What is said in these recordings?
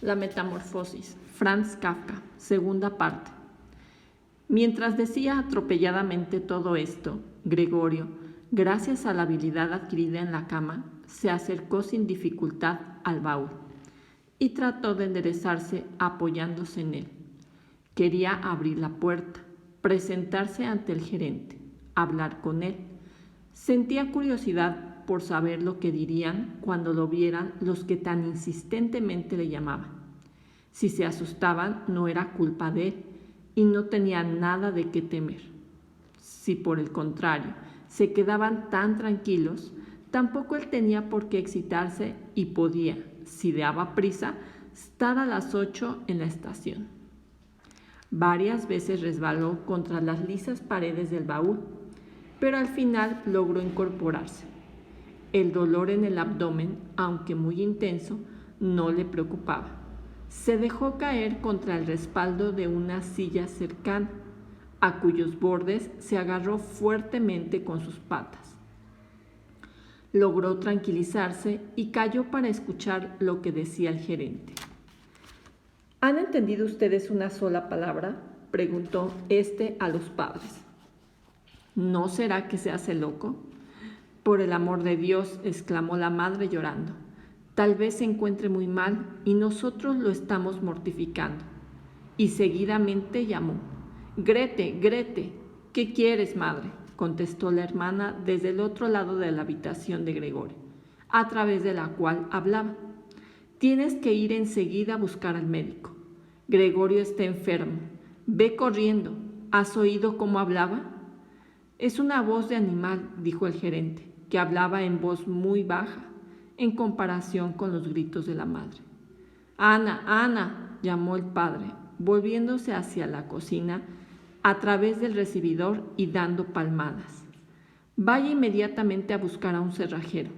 La metamorfosis, Franz Kafka, segunda parte. Mientras decía atropelladamente todo esto, Gregorio, gracias a la habilidad adquirida en la cama, se acercó sin dificultad al baúl y trató de enderezarse apoyándose en él. Quería abrir la puerta, presentarse ante el gerente, hablar con él. Sentía curiosidad por saber lo que dirían cuando lo vieran los que tan insistentemente le llamaban. Si se asustaban, no era culpa de él y no tenía nada de qué temer. Si por el contrario se quedaban tan tranquilos, tampoco él tenía por qué excitarse y podía, si daba prisa, estar a las 8 en la estación. Varias veces resbaló contra las lisas paredes del baúl, pero al final logró incorporarse. El dolor en el abdomen, aunque muy intenso, no le preocupaba. Se dejó caer contra el respaldo de una silla cercana, a cuyos bordes se agarró fuertemente con sus patas. Logró tranquilizarse y calló para escuchar lo que decía el gerente. ¿Han entendido ustedes una sola palabra?, preguntó a los padres. ¿No será que se hace loco? Por el amor de Dios, exclamó la madre llorando. Tal vez se encuentre muy mal y nosotros lo estamos mortificando. Y seguidamente llamó. Grete, Grete, ¿qué quieres, madre?, contestó la hermana desde el otro lado de la habitación de Gregorio, a través de la cual hablaba. Tienes que ir enseguida a buscar al médico. Gregorio está enfermo. Ve corriendo. ¿Has oído cómo hablaba? Es una voz de animal, dijo el gerente, que hablaba en voz muy baja, en comparación con los gritos de la madre. Ana, Ana, llamó el padre, volviéndose hacia la cocina a través del recibidor y dando palmadas. Vaya inmediatamente a buscar a un cerrajero.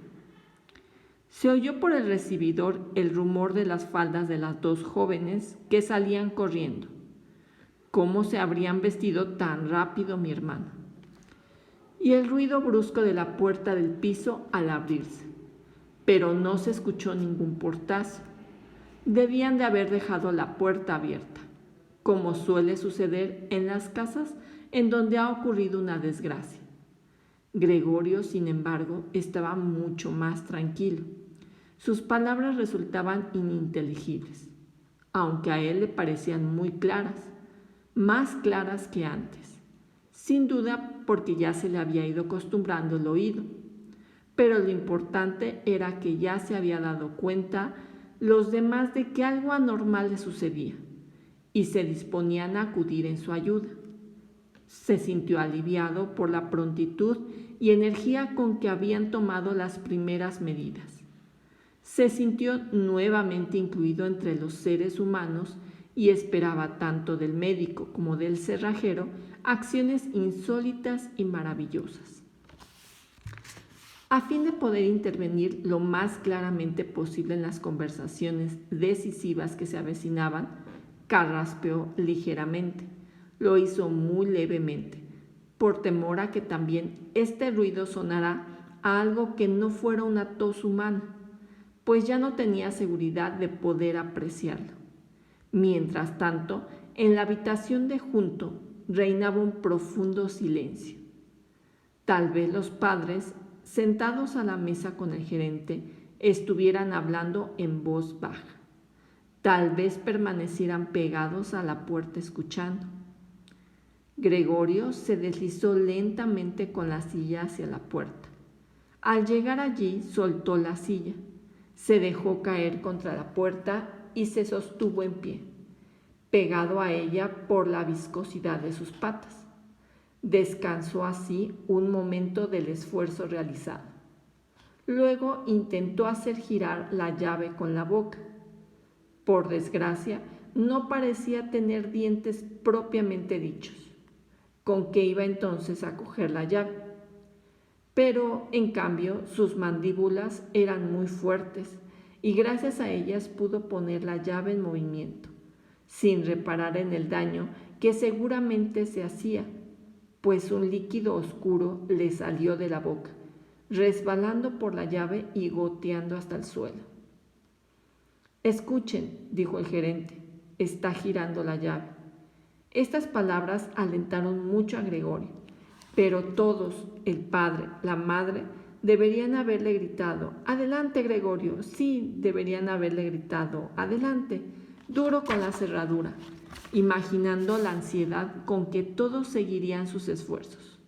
Se oyó por el recibidor el rumor de las faldas de las dos jóvenes que salían corriendo. ¿Cómo se habrían vestido tan rápido, mi hermana? Y el ruido brusco de la puerta del piso al abrirse. Pero no se escuchó ningún portazo. Debían de haber dejado la puerta abierta, como suele suceder en las casas en donde ha ocurrido una desgracia. Gregorio, sin embargo, estaba mucho más tranquilo. Sus palabras resultaban ininteligibles, aunque a él le parecían muy claras, más claras que antes, sin duda porque ya se le había ido acostumbrando el oído. Pero lo importante era que ya se había dado cuenta los demás de que algo anormal le sucedía y se disponían a acudir en su ayuda. Se sintió aliviado por la prontitud y energía con que habían tomado las primeras medidas. Se sintió nuevamente incluido entre los seres humanos y esperaba tanto del médico como del cerrajero acciones insólitas y maravillosas. A fin de poder intervenir lo más claramente posible en las conversaciones decisivas que se avecinaban, carraspeó ligeramente. Lo hizo muy levemente, por temor a que también este ruido sonara a algo que no fuera una tos humana, pues ya no tenía seguridad de poder apreciarlo. Mientras tanto, en la habitación de junto reinaba un profundo silencio. Tal vez los padres, sentados a la mesa con el gerente, estuvieran hablando en voz baja. Tal vez permanecieran pegados a la puerta escuchando. Gregorio se deslizó lentamente con la silla hacia la puerta. Al llegar allí, soltó la silla, se dejó caer contra la puerta y se sostuvo en pie, pegado a ella por la viscosidad de sus patas. Descansó así un momento del esfuerzo realizado. Luego intentó hacer girar la llave con la boca. Por desgracia, no parecía tener dientes propiamente dichos, con que iba entonces a coger la llave. Pero, en cambio, sus mandíbulas eran muy fuertes y gracias a ellas pudo poner la llave en movimiento, sin reparar en el daño que seguramente se hacía, pues un líquido oscuro le salió de la boca, resbalando por la llave y goteando hasta el suelo. Escuchen, dijo el gerente, está girando la llave. Estas palabras alentaron mucho a Gregorio, pero todos, el padre, la madre, deberían haberle gritado, «Adelante, Gregorio!». Sí, deberían haberle gritado, «Adelante!», duro con la cerradura, imaginando la ansiedad con que todos seguirían sus esfuerzos.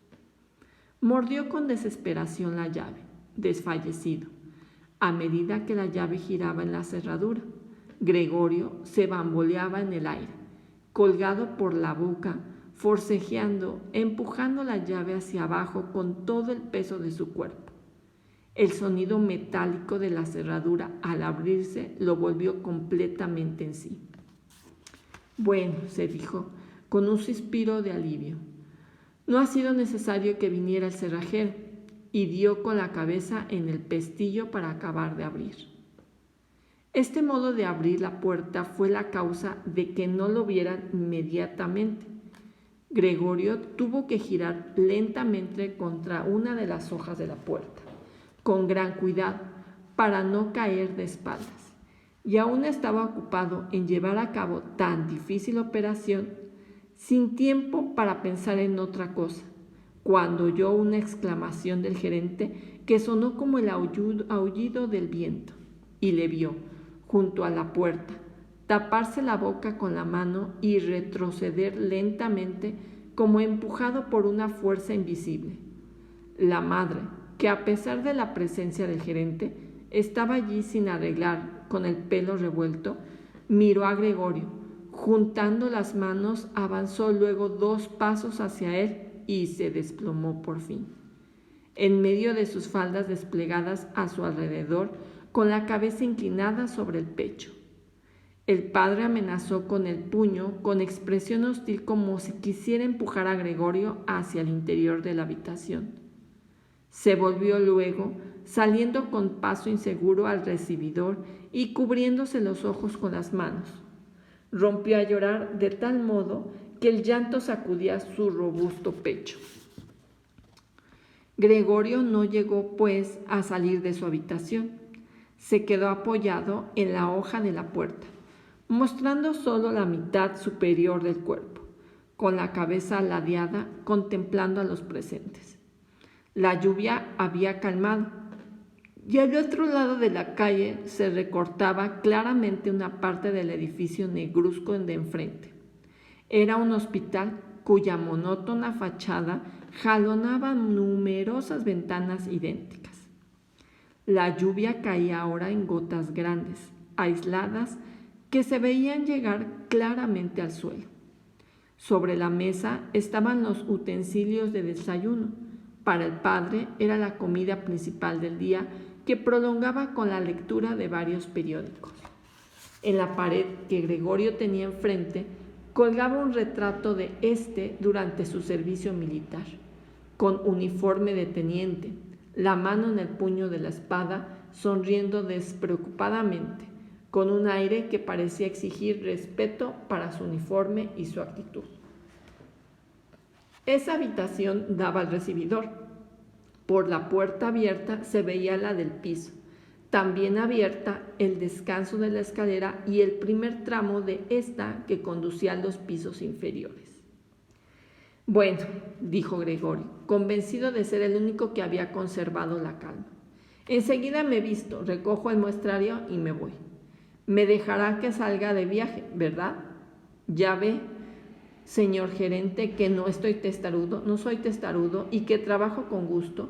Mordió con desesperación la llave, desfallecido. A medida que la llave giraba en la cerradura, Gregorio se bamboleaba en el aire, colgado por la boca, forcejeando, empujando la llave hacia abajo con todo el peso de su cuerpo. El sonido metálico de la cerradura al abrirse lo volvió completamente en sí. «Bueno», se dijo, con un suspiro de alivio, «no ha sido necesario que viniera el cerrajero», y dio con la cabeza en el pestillo para acabar de abrir. Este modo de abrir la puerta fue la causa de que no lo vieran inmediatamente. Gregorio tuvo que girar lentamente contra una de las hojas de la puerta, con gran cuidado, para no caer de espaldas, y aún estaba ocupado en llevar a cabo tan difícil operación, sin tiempo para pensar en otra cosa, cuando oyó una exclamación del gerente que sonó como el aullido del viento, y le vio, junto a la puerta, taparse la boca con la mano y retroceder lentamente como empujado por una fuerza invisible. La madre, que a pesar de la presencia del gerente, estaba allí sin arreglar, con el pelo revuelto, miró a Gregorio. Juntando las manos, avanzó luego 2 pasos hacia él y se desplomó por fin, en medio de sus faldas desplegadas a su alrededor, con la cabeza inclinada sobre el pecho. El padre amenazó con el puño, con expresión hostil, como si quisiera empujar a Gregorio hacia el interior de la habitación. Se volvió luego, saliendo con paso inseguro al recibidor y cubriéndose los ojos con las manos. Rompió a llorar de tal modo que el llanto sacudía su robusto pecho. Gregorio no llegó, pues, a salir de su habitación. Se quedó apoyado en la hoja de la puerta, mostrando solo la mitad superior del cuerpo, con la cabeza ladeada, contemplando a los presentes. La lluvia había calmado, y al otro lado de la calle se recortaba claramente una parte del edificio negruzco de enfrente. Era un hospital cuya monótona fachada jalonaba numerosas ventanas idénticas. La lluvia caía ahora en gotas grandes, aisladas, que se veían llegar claramente al suelo. Sobre la mesa estaban los utensilios de desayuno. Para el padre era la comida principal del día, que prolongaba con la lectura de varios periódicos. En la pared que Gregorio tenía enfrente colgaba un retrato de éste durante su servicio militar, con uniforme de teniente, la mano en el puño de la espada, sonriendo despreocupadamente, con un aire que parecía exigir respeto para su uniforme y su actitud. Esa habitación daba al recibidor. Por la puerta abierta se veía la del piso, también abierta el descanso de la escalera y el primer tramo de esta que conducía a los pisos inferiores. «Bueno», dijo Gregorio, convencido de ser el único que había conservado la calma. «Enseguida me visto, recojo el muestrario y me voy. Me dejará que salga de viaje, ¿verdad? Ya ve, señor gerente, que no soy testarudo y que trabajo con gusto.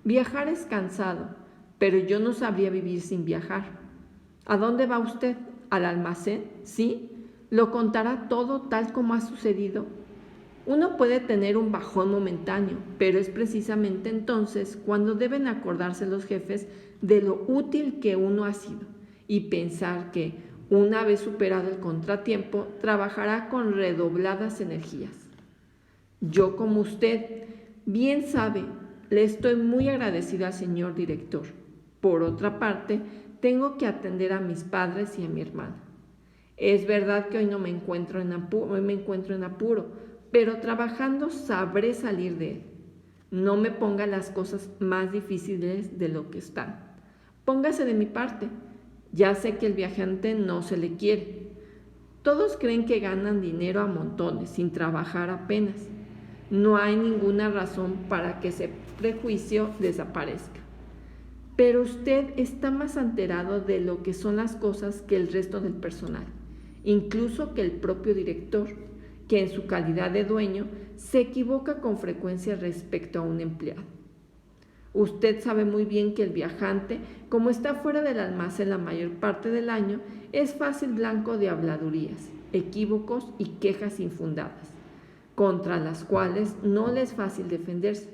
Viajar es cansado, pero yo no sabría vivir sin viajar. ¿A dónde va usted? ¿Al almacén? ¿Sí? ¿Lo contará todo tal como ha sucedido? Uno puede tener un bajón momentáneo, pero es precisamente entonces cuando deben acordarse los jefes de lo útil que uno ha sido y pensar que, una vez superado el contratiempo, trabajará con redobladas energías. Yo, como usted bien sabe, le estoy muy agradecida al señor director. Por otra parte, tengo que atender a mis padres y a mi hermana. Es verdad que hoy no me encuentro en apuro, pero trabajando sabré salir de él. No me ponga las cosas más difíciles de lo que están. Póngase de mi parte. Ya sé que el viajante no se le quiere. Todos creen que ganan dinero a montones, sin trabajar apenas. No hay ninguna razón para que ese prejuicio desaparezca. Pero usted está más enterado de lo que son las cosas que el resto del personal, incluso que el propio director, que en su calidad de dueño se equivoca con frecuencia respecto a un empleado. Usted sabe muy bien que el viajante, como está fuera del almacén la mayor parte del año, es fácil blanco de habladurías, equívocos y quejas infundadas, contra las cuales no le es fácil defenderse,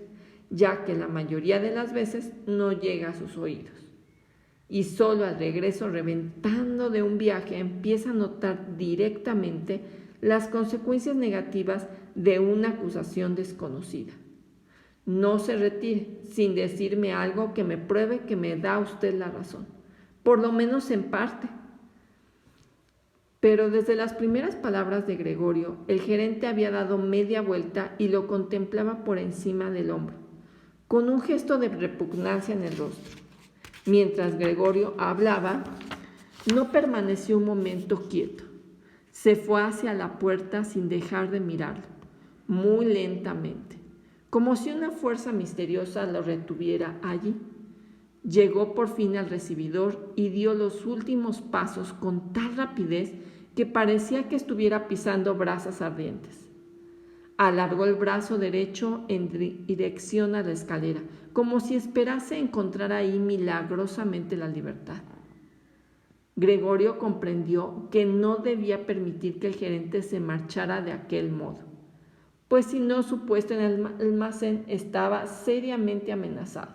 ya que la mayoría de las veces no llega a sus oídos. Y solo al regreso reventando de un viaje empieza a notar directamente las consecuencias negativas de una acusación desconocida. No se retire sin decirme algo que me pruebe que me da usted la razón, por lo menos en parte. Pero desde las primeras palabras de Gregorio, el gerente había dado media vuelta y lo contemplaba por encima del hombro, con un gesto de repugnancia en el rostro. Mientras Gregorio hablaba, no permaneció un momento quieto. Se fue hacia la puerta sin dejar de mirarlo, muy lentamente, como si una fuerza misteriosa lo retuviera allí. Llegó por fin al recibidor y dio los últimos pasos con tal rapidez que parecía que estuviera pisando brasas ardientes. Alargó el brazo derecho en dirección a la escalera, como si esperase encontrar ahí milagrosamente la libertad. Gregorio comprendió que no debía permitir que el gerente se marchara de aquel modo, pues si no, su puesto en el almacén estaba seriamente amenazado.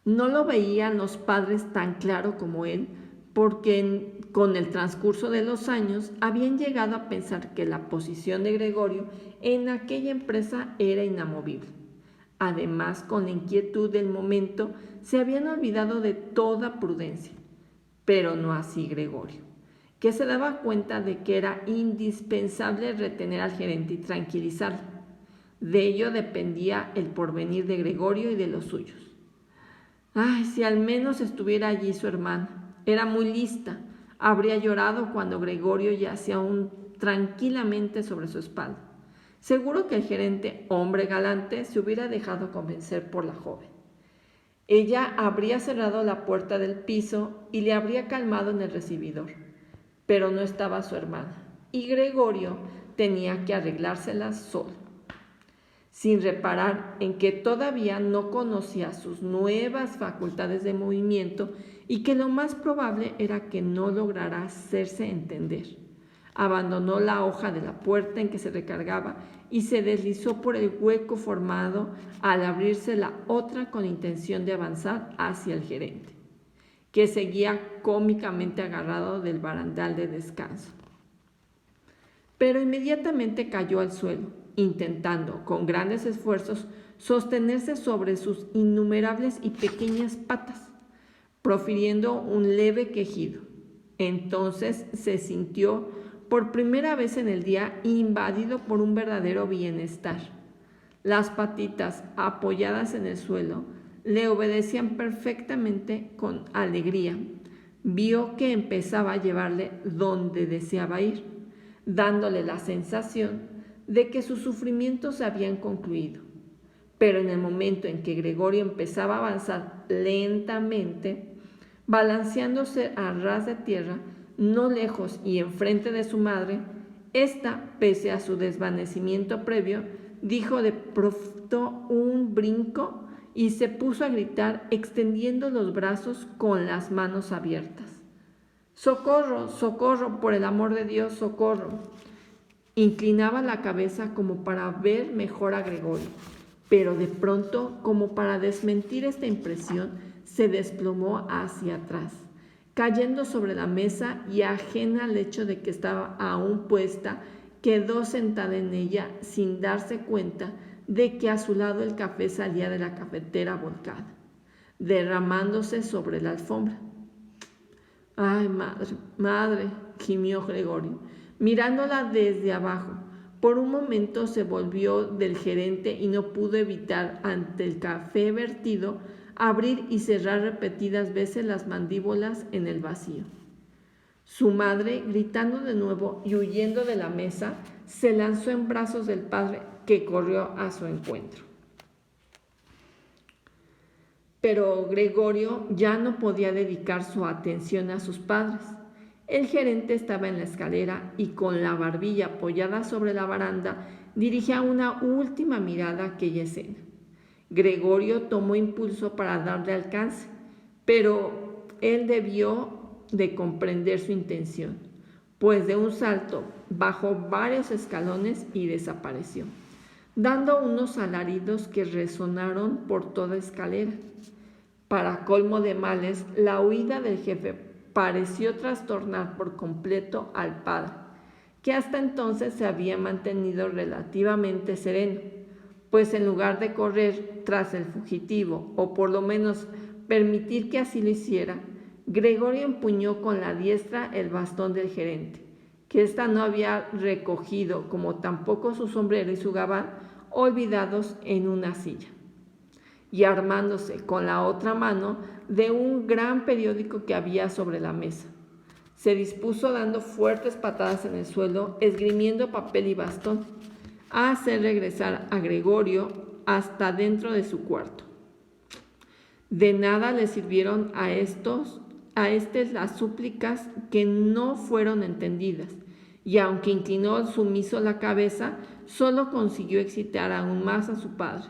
No lo veían los padres tan claro como él, porque con el transcurso de los años habían llegado a pensar que la posición de Gregorio en aquella empresa era inamovible. Además, con la inquietud del momento, se habían olvidado de toda prudencia. Pero no así Gregorio, que se daba cuenta de que era indispensable retener al gerente y tranquilizarlo. De ello dependía el porvenir de Gregorio y de los suyos. Ay, si al menos estuviera allí su hermana. Era muy lista. Habría llorado cuando Gregorio yacía aún tranquilamente sobre su espalda. Seguro que el gerente, hombre galante, se hubiera dejado convencer por la joven. Ella habría cerrado la puerta del piso y le habría calmado en el recibidor. Pero no estaba su hermana, y Gregorio tenía que arreglárselas solo, sin reparar en que todavía no conocía sus nuevas facultades de movimiento y que lo más probable era que no lograra hacerse entender. Abandonó la hoja de la puerta en que se recargaba y se deslizó por el hueco formado al abrirse la otra con intención de avanzar hacia el gerente, que seguía cómicamente agarrado del barandal de descanso. Pero inmediatamente cayó al suelo, intentando, con grandes esfuerzos, sostenerse sobre sus innumerables y pequeñas patas, profiriendo un leve quejido. Entonces se sintió por primera vez en el día invadido por un verdadero bienestar. Las patitas apoyadas en el suelo le obedecían perfectamente con alegría. Vio que empezaba a llevarle donde deseaba ir, dándole la sensación de que sus sufrimientos habían concluido. Pero en el momento en que Gregorio empezaba a avanzar lentamente, balanceándose a ras de tierra, no lejos y enfrente de su madre, ésta, pese a su desvanecimiento previo, dijo de pronto un brinco y se puso a gritar extendiendo los brazos con las manos abiertas. ¡Socorro, socorro, por el amor de Dios, socorro! Inclinaba la cabeza como para ver mejor a Gregorio, pero de pronto, como para desmentir esta impresión, se desplomó hacia atrás, cayendo sobre la mesa y ajena al hecho de que estaba aún puesta, quedó sentada en ella sin darse cuenta de que a su lado el café salía de la cafetera volcada, derramándose sobre la alfombra. ¡Ay, madre, madre!, gimió Gregorio, mirándola desde abajo. Por un momento se volvió del gerente y no pudo evitar, ante el café vertido, abrir y cerrar repetidas veces las mandíbulas en el vacío. Su madre, gritando de nuevo y huyendo de la mesa, se lanzó en brazos del padre, que corrió a su encuentro. Pero Gregorio ya no podía dedicar su atención a sus padres. El gerente estaba en la escalera y con la barbilla apoyada sobre la baranda dirigía una última mirada a aquella escena. Gregorio tomó impulso para darle alcance, pero él debió de comprender su intención, pues de un salto bajó varios escalones y desapareció, dando unos alaridos que resonaron por toda escalera. Para colmo de males, la huida del jefe pareció trastornar por completo al padre, que hasta entonces se había mantenido relativamente sereno, pues en lugar de correr tras el fugitivo, o por lo menos permitir que así lo hiciera, Gregorio empuñó con la diestra el bastón del gerente, que ésta no había recogido, como tampoco su sombrero y su gabán, olvidados en una silla, y armándose con la otra mano de un gran periódico que había sobre la mesa. Se dispuso, dando fuertes patadas en el suelo, esgrimiendo papel y bastón, a hacer regresar a Gregorio hasta dentro de su cuarto. De nada le sirvieron a estas las súplicas, que no fueron entendidas, y aunque inclinó sumiso la cabeza, solo consiguió excitar aún más a su padre.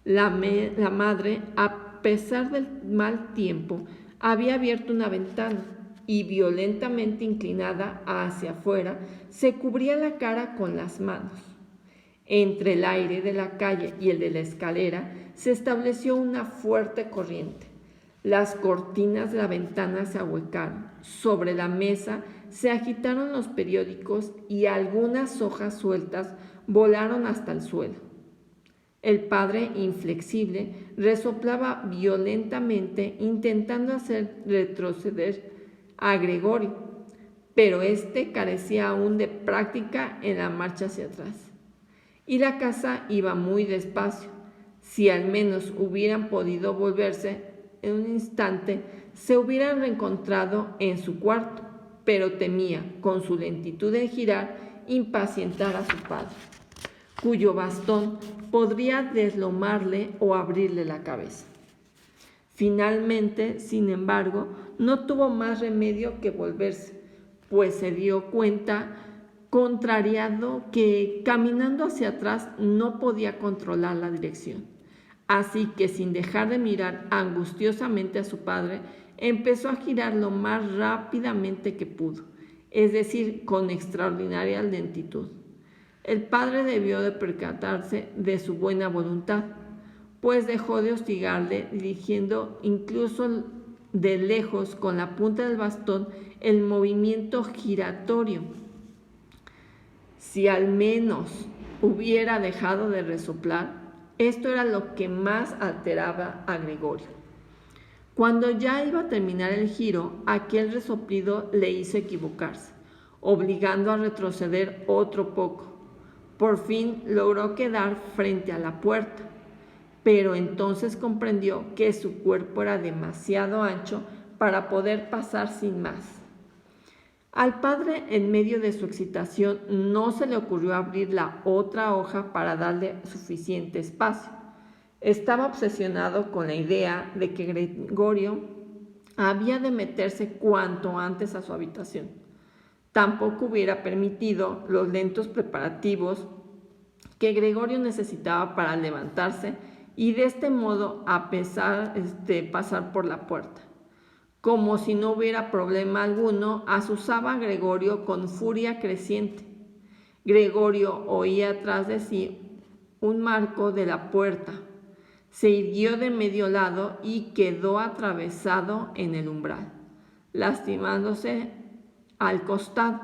La madre, a pesar del mal tiempo, había abierto una ventana y, violentamente inclinada hacia afuera, se cubría la cara con las manos. Entre el aire de la calle y el de la escalera se estableció una fuerte corriente. Las cortinas de la ventana se ahuecaron. Sobre la mesa se agitaron los periódicos y algunas hojas sueltas volaron hasta el suelo. El padre, inflexible, resoplaba violentamente, intentando hacer retroceder a Gregorio, pero éste carecía aún de práctica en la marcha hacia atrás. Y la casa iba muy despacio. Si al menos hubieran podido volverse en un instante, se hubieran reencontrado en su cuarto, pero temía, con su lentitud en girar, impacientar a su padre, cuyo bastón podría deslomarle o abrirle la cabeza. Finalmente, sin embargo, no tuvo más remedio que volverse, pues se dio cuenta, contrariado, que caminando hacia atrás no podía controlar la dirección. Así que, sin dejar de mirar angustiosamente a su padre, empezó a girar lo más rápidamente que pudo, es decir, con extraordinaria lentitud. El padre debió de percatarse de su buena voluntad, pues dejó de hostigarle, dirigiendo incluso de lejos con la punta del bastón el movimiento giratorio. Si al menos hubiera dejado de resoplar, esto era lo que más alteraba a Gregorio. Cuando ya iba a terminar el giro, aquel resoplido le hizo equivocarse, obligando a retroceder otro poco. Por fin logró quedar frente a la puerta, pero entonces comprendió que su cuerpo era demasiado ancho para poder pasar sin más. Al padre, en medio de su excitación, no se le ocurrió abrir la otra hoja para darle suficiente espacio. Estaba obsesionado con la idea de que Gregorio había de meterse cuanto antes a su habitación. Tampoco hubiera permitido los lentos preparativos que Gregorio necesitaba para levantarse y de este modo pasar por la puerta. Como si no hubiera problema alguno, azuzaba a Gregorio con furia creciente. Gregorio oía tras de sí un marco de la puerta. Se irguió de medio lado y quedó atravesado en el umbral, lastimándose al costado.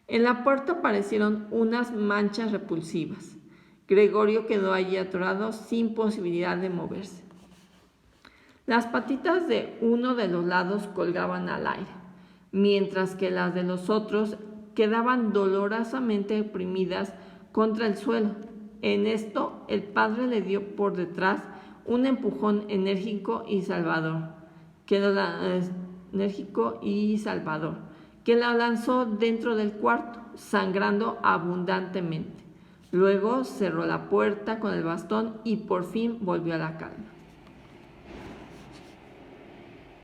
En la puerta aparecieron unas manchas repulsivas. Gregorio quedó allí atorado sin posibilidad de moverse. Las patitas de uno de los lados colgaban al aire, mientras que las de los otros quedaban dolorosamente oprimidas contra el suelo. En esto, el padre le dio por detrás un empujón enérgico y salvador, que la lanzó dentro del cuarto, sangrando abundantemente. Luego cerró la puerta con el bastón y por fin volvió a la calma.